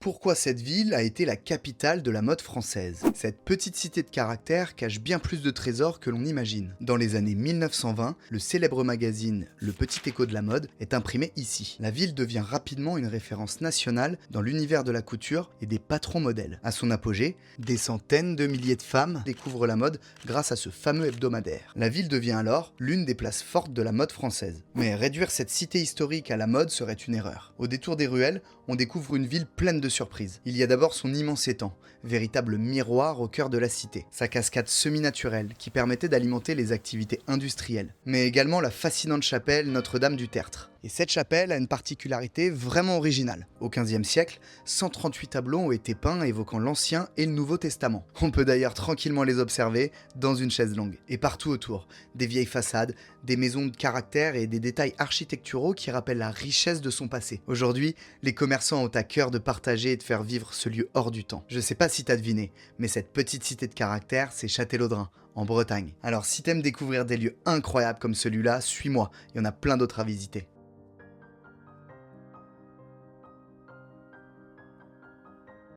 Pourquoi cette ville a été la capitale de la mode française? Cette petite cité de caractère cache bien plus de trésors que l'on imagine. Dans les années 1920, le célèbre magazine Le Petit Écho de la mode est imprimé ici. La ville devient rapidement une référence nationale dans l'univers de la couture et des patrons modèles. À son apogée, des centaines de milliers de femmes découvrent la mode grâce à ce fameux hebdomadaire. La ville devient alors l'une des places fortes de la mode française. Mais réduire cette cité historique à la mode serait une erreur. Au détour des ruelles, on découvre une ville pleine de surprises. Il y a d'abord son immense étang, véritable miroir au cœur de la cité. Sa cascade semi-naturelle qui permettait d'alimenter les activités industrielles. Mais également la fascinante chapelle Notre-Dame du Tertre. Et cette chapelle a une particularité vraiment originale. Au XVe siècle, 138 tableaux ont été peints évoquant l'Ancien et le Nouveau Testament. On peut d'ailleurs tranquillement les observer dans une chaise longue. Et partout autour, des vieilles façades, des maisons de caractère et des détails architecturaux qui rappellent la richesse de son passé. Aujourd'hui, les commerçants ont à cœur de partager et de faire vivre ce lieu hors du temps. Je sais pas si t'as deviné, mais cette petite cité de caractère, c'est Châtellerault, en Bretagne. Alors si t'aimes découvrir des lieux incroyables comme celui-là, suis-moi, il y en a plein d'autres à visiter.